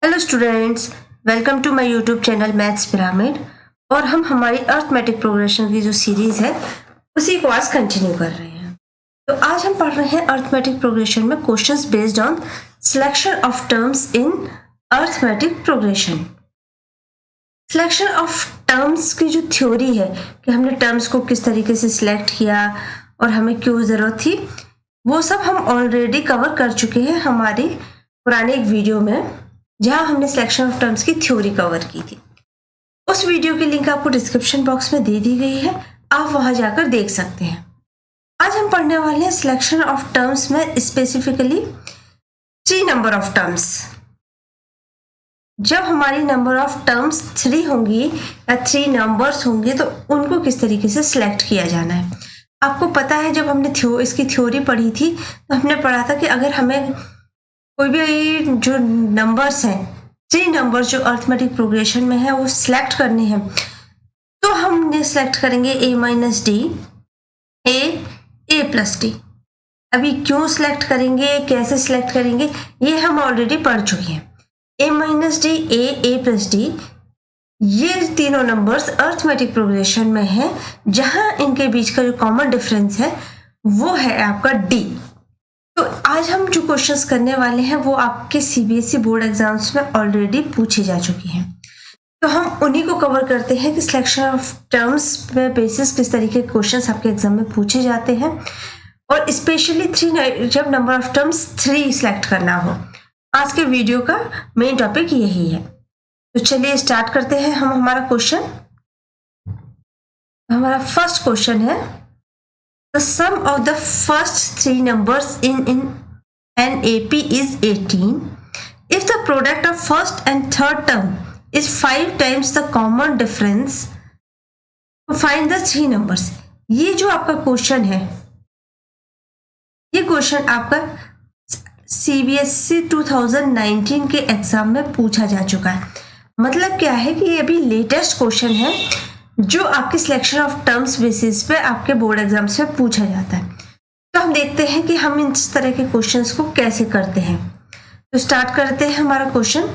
Hello students, welcome to my YouTube channel maths pyramid. और हम हमारी अर्थमेटिक प्रोग्रेशन की जो सीरीज है उसी को आज कंटिन्यू कर रहे हैं। तो आज हम पढ़ रहे हैं अर्थमेटिक प्रोग्रेशन में questions based on selection of terms in arithmetic progression. Selection of terms की जो थ्योरी है कि हमने टर्म्स को किस तरीके से सिलेक्ट किया और हमें क्यों ज़रूरत थी, वो सब हम ऑलरेडी कवर कर चुके हैं हमारे पुराने एक वीडियो में, जहां हमने सिलेक्शन ऑफ टर्म्स की थ्योरी कवर की थी। उस वीडियो की लिंक आपको डिस्क्रिप्शन बॉक्स में दे दी गई है, आप वहां जाकर देख सकते हैं। आज हम पढ़ने वाले हैं सिलेक्शन ऑफ टर्म्स में स्पेसिफिकली 3 नंबर ऑफ टर्म्स। जब हमारी नंबर ऑफ टर्म्स 3 होंगी या 3 नंबर्स होंगे तो उनको किस तरीके से सिलेक्ट किया जाना है। आपको पता है जब हमने इसकी थ्योरी पढ़ी थी तो हमने पढ़ा था कि अगर हमें कोई भी जो नंबर्स हैं, 3 नंबर्स जो अर्थमेटिक प्रोग्रेशन में है वो सिलेक्ट करने हैं तो हमने सिलेक्ट करेंगे a minus D, a plus D. अभी क्यों सिलेक्ट करेंगे, कैसे सिलेक्ट करेंगे, ये हम ऑलरेडी पढ़ चुके हैं। a minus D, a plus D, ये तीनों नंबर्स अर्थमेटिक प्रोग्रेशन में है, जहां इनके बीच का जो कॉमन डिफरेंस है वो है आपका d। तो आज हम जो क्वेश्चंस करने वाले हैं वो आपके सीबीएसई बोर्ड एग्जाम्स में ऑलरेडी पूछे जा चुके हैं, तो हम उन्हीं को कवर करते हैं कि सिलेक्शन ऑफ टर्म्स पे बेसिस किस तरीके के क्वेश्चंस आपके एग्जाम में पूछे जाते हैं, और स्पेशली 3 जब नंबर ऑफ टर्म्स 3 सिलेक्ट करना हो। आज के वीडियो का मेन टॉपिक यही है। तो चलिए स्टार्ट करते हैं हम हमारा क्वेश्चन। हमारा फर्स्ट क्वेश्चन है, the sum of the first 3 numbers in an AP is 18 if the product of first and third term is 5 times the common difference to find the 3 numbers। ये जो आपका question है, ये question आपका CBSE 2019 के exam में पूछा जा चुका है। मतलब क्या है कि ये अभी लेटेस्ट क्वेश्चन है जो आपके सिलेक्शन ऑफ टर्म्स बेसिस पे आपके बोर्ड एग्जाम्स में पूछा जाता है। तो हम देखते हैं कि हम इस तरह के क्वेश्चंस को कैसे करते हैं। तो स्टार्ट करते हैं हमारा क्वेश्चन।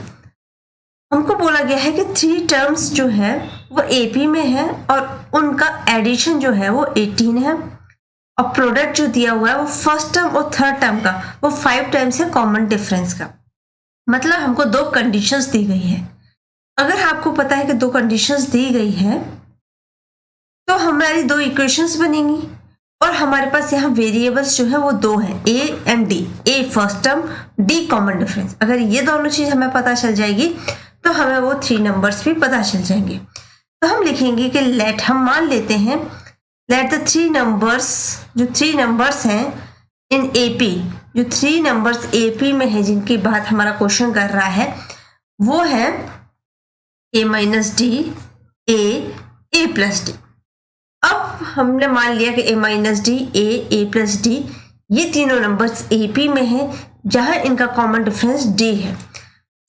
हमको बोला गया है कि 3 टर्म्स जो है वो एपी में है और उनका एडिशन जो है वो 18 है, और प्रोडक्ट जो दिया हुआ है वो फर्स्ट टर्म और थर्ड टर्म का वो 5 टाइम्स है कॉमन डिफरेंस का। मतलब हमको 2 कंडीशंस दी गई है। अगर आपको पता है कि 2 कंडीशंस दी गई है तो हमारी 2 इक्वेशंस बनेंगी, और हमारे पास यहाँ वेरिएबल्स जो है वो 2 हैं, a and d। a first term, d common difference. अगर ये दोनों चीज हमें पता चल जाएगी तो हमें वो 3 नंबर्स भी पता चल जाएंगे। तो हम लिखेंगे कि लेट, हम मान लेते हैं लेट द 3 नंबर्स, जो 3 नंबर्स हैं इन AP, जो 3 नंबर्स AP में है जिनकी बात हमारा क्वेश्चन कर रहा है वो है a minus D, a plus D. अब हमने मान लिया कि a minus D, a plus D, ये तीनों नंबर्स AP में हैं जहां इनका कॉमन डिफरेंस d है।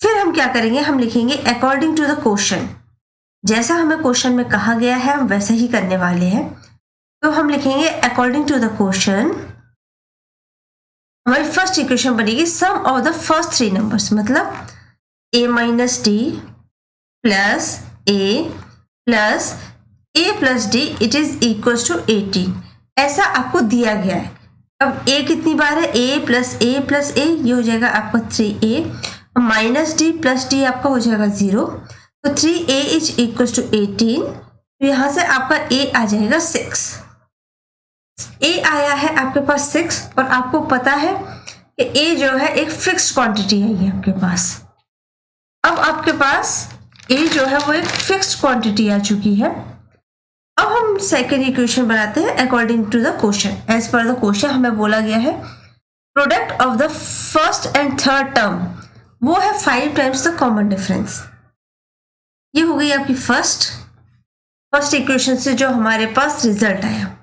फिर हम क्या करेंगे, हम लिखेंगे अकॉर्डिंग टू द क्वेश्चन। जैसा हमें क्वेश्चन में कहा गया है हम वैसा ही करने वाले हैं। तो हम लिखेंगे अकॉर्डिंग टू द क्वेश्चन। हमारी फर्स्ट इक्वेशन बनेगी sum of the first 3 numbers, मतलब a minus D plus a plus D it is equal to 18। ऐसा आपको दिया गया है। अब a कितनी बार है, a प्लस a, ये हो जाएगा आपका 3a, minus D plus D आपका हो जाएगा 0, तो 3a इज इक्वल टू 18। तो यहाँ से आपका a आ जाएगा 6। a आया है आपके पास 6, और आपको पता है कि a जो है एक फिक्स्ड क्वांटिटी है ये आपके पास। अब आपके पास a जो है वो एक फिक्स्ड क्वांटिटी आ चुकी है। अब हम सेकेंड इक्वेशन बनाते हैं according to the question. As per the question हमें बोला गया है product of the first and third term वो है 5 टाइम्स द कॉमन डिफरेंस। ये हो गई आपकी फर्स्ट इक्वेशन से जो हमारे पास रिजल्ट आया।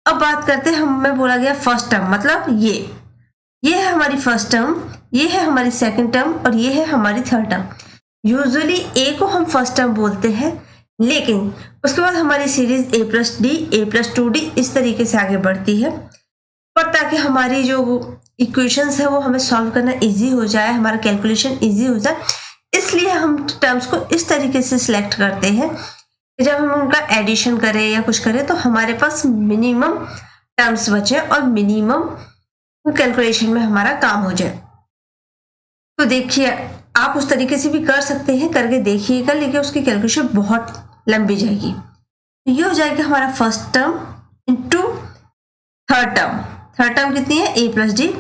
अब बात करते हैं, हमें बोला गया फर्स्ट टर्म, मतलब ये है हमारी फर्स्ट टर्म, ये है हमारी सेकेंड टर्म और ये है हमारी थर्ड टर्म। यूजुअली ए को हम फर्स्ट टर्म बोलते हैं, लेकिन उसके बाद हमारी series a plus D, a plus 2d इस तरीके से आगे बढ़ती है, पर ताकि हमारी जो इक्वेशंस है वो हमें सॉल्व करना इजी हो जाए, हमारा कैलकुलेशन इजी हो जाए, इसलिए हम टर्म्स को इस तरीके से सिलेक्ट करते हैं कि जब हम उनका एडिशन करें या कुछ करें तो हमारे पास मिनिमम टर्म्स बचे और मिनिमम कैलकुलेशन में हमारा काम हो जाए। तो देखिए, आप उस तरीके से भी कर सकते हैं, करके देखिएगा, लेकिन उसकी कैलकुलेशन बहुत लंबी जाएगी। तो ये हो जाएगा हमारा first term into third term. Third term कितनी है? a plus D.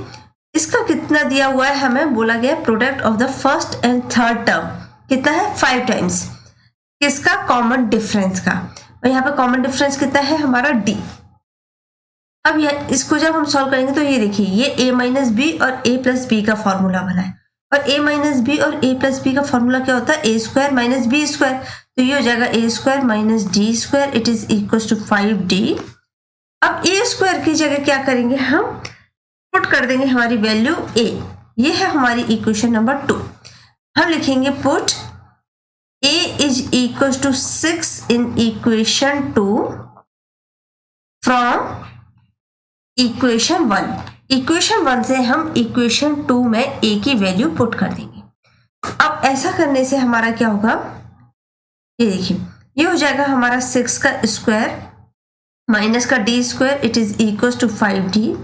इसका कितना दिया हुआ है? हमें बोला गया product of the first and third term कितना है? 5 टाइम्स। किसका? कॉमन डिफरेंस का। और यहाँ पे कॉमन डिफरेंस कितना है? हमारा d। अब इसको जब हम सॉल्व करेंगे तो ये देखिए, ये a माइनस बी और a प्लस बी का फॉर्मूला बना है। और a माइनस बी और a प्लस बी का फॉर्मूला क्या होता है? a square minus B square. तो ये हो जाएगा a square minus D square, it is equal to 5d। अब a स्क्वायर की जगह क्या करेंगे? हम पुट कर देंगे हमारी वैल्यू a। ये है हमारी इक्वेशन नंबर 2। हम लिखेंगे put a is equal to 6 in equation 2 from equation 1। Equation 1 से हम इक्वेशन 2 में a की वैल्यू पुट कर देंगे। अब ऐसा करने से हमारा क्या होगा? ये देखिए, ये हो जाएगा हमारा 6 का स्क्वायर माइनस का D square, it is equal to 5d।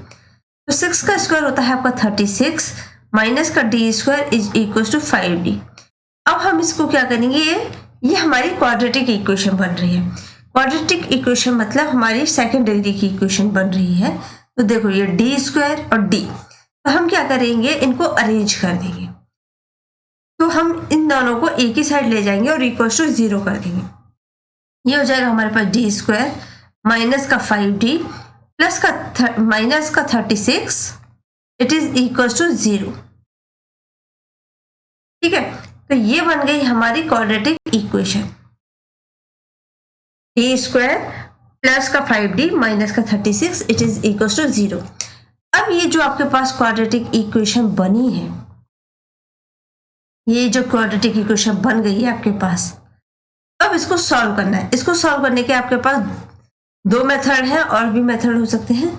तो 6 का स्क्वायर होता है आपका 36 माइनस का D square is equal to 5d। अब हम इसको क्या करेंगे? ये हमारी क्वाड्रेटिक इक्वेशन बन रही है। क्वाड्रेटिक इक्वेशन मतलब हमारी सेकंड डिग्री की इक्वेशन बन रही है। तो देखो, ये डी स्क्वायर और डी, तो हम क्या करेंगे? इनको अरेंज कर देंगे। तो हम इन दोनों को एक ही साइड ले जाएंगे और इक्वल टू 0 कर देंगे। ये हो जाएगा हमारे पास डी स्क्वायर माइनस का 5d प्लस का माइनस का 36, इट इज इक्वल टू 0। ठीक है, तो ये बन गई हमारी quadratic equation. D square plus का 5d माइनस का 36, इट इज इक्वल टू 0। अब ये जो आपके पास क्वाड्रेटिक इक्वेशन बनी है, ये जो क्वाड्रेटिक इक्वेशन बन गई है आपके पास, अब इसको सॉल्व करना है। इसको सॉल्व करने के आपके पास 2 मेथड है, और भी मेथड हो सकते हैं।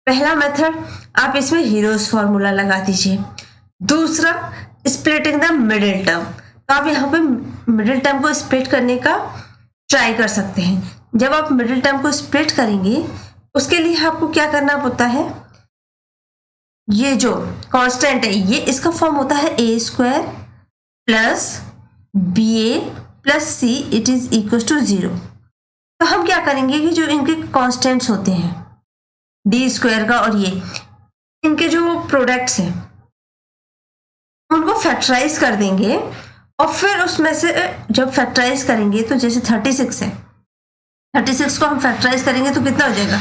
पहला मेथड, आप इसमें हीरोज फॉर्मूला लगा दीजिए। दूसरा, स्प्लिटिंग द मिडिल टर्म। तो आप यहाँ पे मिडिल टर्म को स्प्लिट करने का ट्राई कर सकते हैं। जब आप मिडिल टर्म को स्प्लिट करेंगे, उसके लिए आपको क्या करना होता है? ये जो कांस्टेंट है, ये इसका फॉर्म होता है a square plus ba plus C, it is equal to 0। तो हम क्या करेंगे कि जो इनके कांस्टेंट्स होते हैं डी स्क्वायर का और ये इनके जो प्रोडक्ट्स हैं उनको फैक्टराइज कर देंगे। और फिर उसमें से जब फैक्टराइज करेंगे तो जैसे 36 है, 36 को हम फैक्टराइज करेंगे तो कितना हो जाएगा?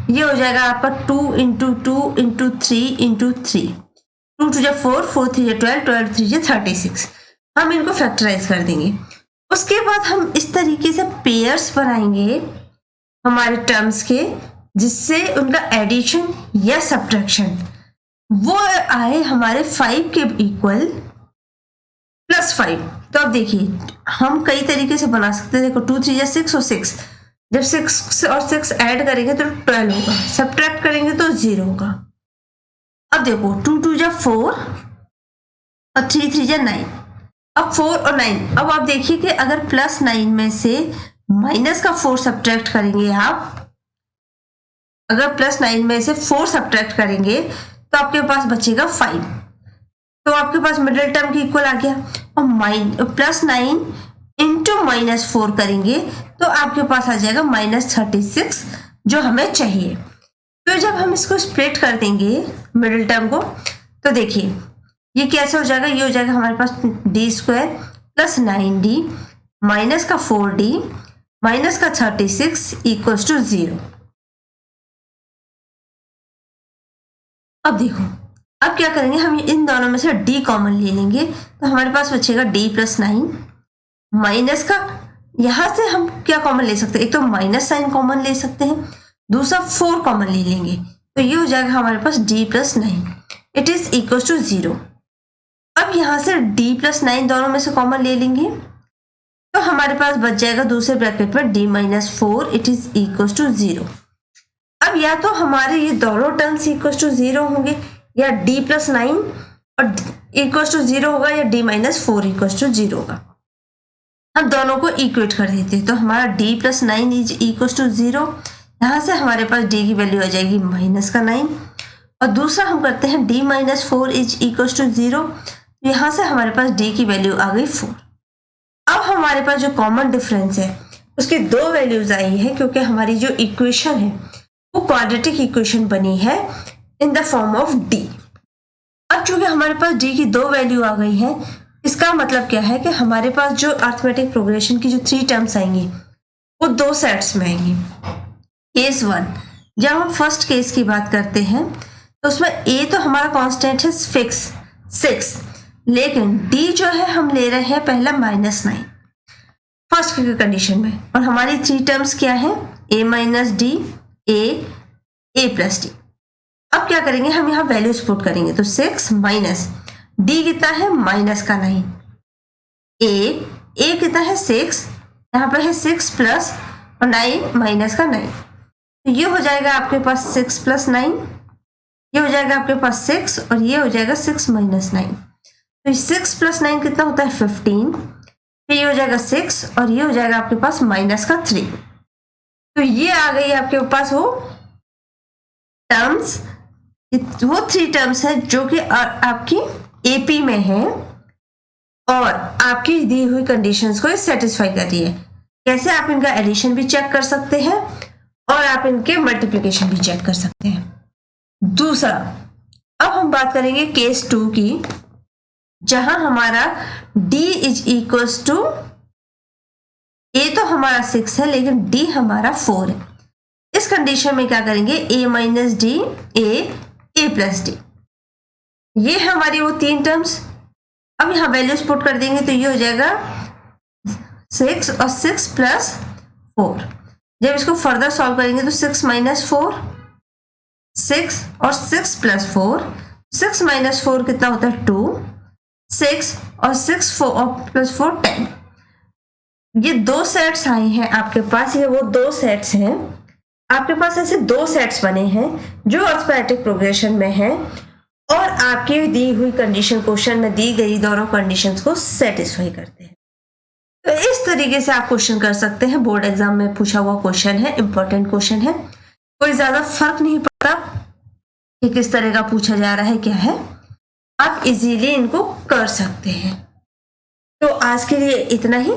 ये हो जाएगा आपका 2 इंटू 2 इंटू 3 इंटू 3, 2 2 जा 4, 4 3 जा 12, 12 3 जा 36। हम इनको फैक्टराइज कर देंगे। उसके बाद हम इस तरीके से पेयर्स बनाएंगे हमारे टर्म्स के, जिससे उनका एडिशन या सब्ट्रैक्शन वो आए हमारे 5 के इक्वल प्लस 5। तो अब देखिए, हम कई तरीके से बना सकते हैं। देखो, 2 3 या 6 और 6, जब 6 और 6 ऐड करेंगे तो 12 होगा, सब्ट्रैक्ट करेंगे तो 0 होगा। अब देखो, 2 2 जा 4 और 3 3 जा 9। अब 4 और 9, अब आप देखिए कि अगर प्लस 9 में से माइनस का 4 सब्ट्रैक्ट करेंगे, आप अगर प्लस 9 में से 4 सब्ट्रैक्ट करेंगे तो आपके पास बचेगा 5। तो आपके पास मिडिल टर्म की इक्वल आ गया। और प्लस 9 इंटू माइनस 4 करेंगे तो आपके पास आ जाएगा -36, जो हमें चाहिए। तो जब हम इसको स्प्लिट कर देंगे मिडिल टर्म को, तो देखिए ये कैसे हो जाएगा? ये हो जाएगा हमारे पास D square plus 9d minus का 4d माइनस का 36 इक्वल्स टू 0। अब देखो, अब क्या करेंगे? हम इन दोनों में से d कॉमन ले लेंगे, तो हमारे पास बचेगा d प्लस 9 माइनस का, यहां से हम क्या कॉमन ले सकते हैं? एक तो माइनस साइन कॉमन ले सकते हैं, दूसरा 4 कॉमन ले लेंगे, तो ये हो जाएगा हमारे पास d plus 9, it is equal to 0। अब यहां से d प्लस 9 दोनों में से कॉमन ले लेंगे, तो हमारे पास बच जाएगा दूसरे ब्रैकेट में d minus 4, it is equal to 0। अब या तो हमारे ये दोनों टर्म्स इक्वल टू 0 होंगे, या d प्लस 9 और इक्वल टू 0 होगा या d माइनस 4 इक्वल टू 0 होगा। हम दोनों को इक्वेट कर देते हैं, तो हमारा d plus 9 is equal to 0। यहाँ से हमारे पास d की वैल्यू आ जाएगी माइनस का 9, और दूसरा हम करते हैं d minus 4 is equal to 0। यहाँ से हमारे पास d की वैल्यू आ गई 4। अब हमारे पास जो कॉमन डिफरेंस है उसकी दो वैल्यूज आई है, क्योंकि हमारी जो इक्वेशन है वो क्वाड्रेटिक इक्वेशन बनी है in the form of d। अब चूंकि हमारे पास d की दो वैल्यू आ गई है, इसका मतलब क्या है कि हमारे पास जो अरिथमेटिक प्रोग्रेशन की जो 3 टर्म्स आएंगी वो 2 सेट्स में आएंगी। केस 1, जब हम फर्स्ट केस की बात करते हैं तो उसमें a तो हमारा कांस्टेंट है फिक्स 6, लेकिन d जो है हम ले रहे हैं पहला -9 फर्स्ट की कंडीशन में, और हमारी 3 टर्म्स क्या है, a minus D, a plus D. अब क्या करेंगे, हम यहाँ वैल्यूज पुट करेंगे, तो 6 माइनस d कितना है माइनस का 9, a कितना है 6, यहाँ पर है 6 प्लस और 9 माइनस का 9, तो ये हो जाएगा आपके पास 6 प्लस 9, ये हो जाएगा आपके पास 6 और ये हो जाएगा 6 माइनस 9। तो 6 प्लस 9 कितना होता है 15, फिर ये हो जाएगा 6 और ये हो जाएगा आपके पास माइनस का 3। तो ये आ गई आपके पास वो टर्म्स, वो 3 टर्म्स है जो कि आपकी एपी में है और आपकी दी हुई कंडीशंस को सेटिस्फाई कर रही है। कैसे, आप इनका एडिशन भी चेक कर सकते हैं और आप इनके मल्टीप्लिकेशन भी चेक कर सकते हैं। दूसरा, अब हम बात करेंगे केस 2 की, जहां हमारा d is equal to a तो हमारा 6 है लेकिन d हमारा 4 है। इस कंडीशन में क्या करेंगे, a minus D, a plus D, ये हमारी वो 3 टर्म्स। अब यहाँ वैल्यूज पुट कर देंगे तो ये हो जाएगा 6 और 6 प्लस 4। जब इसको फर्दर सॉल्व करेंगे तो 6 माइनस 4, 6 और 6 प्लस 4, 6 माइनस 4 कितना होता है 2, 6 और 6 प्लस 4 10। ये 2 सेट्स आए हैं आपके पास, ये वो 2 सेट्स हैं आपके पास। ऐसे 2 सेट्स बने हैं जो अरिथमेटिक प्रोग्रेशन में हैं और आपकी दी हुई कंडीशन, क्वेश्चन में दी गई दोनों कंडीशंस को सेटिस्फाई करते हैं। तो इस तरीके से आप क्वेश्चन कर सकते हैं। बोर्ड एग्जाम में पूछा हुआ क्वेश्चन है, इंपॉर्टेंट क्वेश्चन है, कोई ज्यादा फर्क नहीं पड़ता कि किस तरह का पूछा जा रहा है, क्या है, आप इजीली इनको कर सकते हैं। तो आज के लिए इतना ही।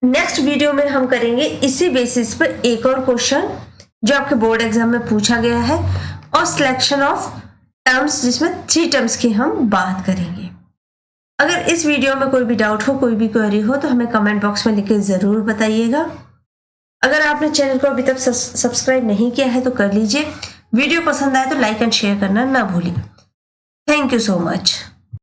नेक्स्ट वीडियो में हम करेंगे इसी बेसिस पर एक और क्वेश्चन जो आपके बोर्ड एग्जाम में पूछा गया है, और सिलेक्शन ऑफ टर्म्स जिसमें 3 टर्म्स की हम बात करेंगे। अगर इस वीडियो में कोई भी डाउट हो, कोई भी क्वेरी हो, तो हमें कमेंट बॉक्स में लिख के जरूर बताइएगा। अगर आपने चैनल को अभी तक सब्सक्राइब नहीं किया है तो कर लीजिए। वीडियो पसंद आए तो लाइक एंड शेयर करना ना भूलिए। Thank you so much.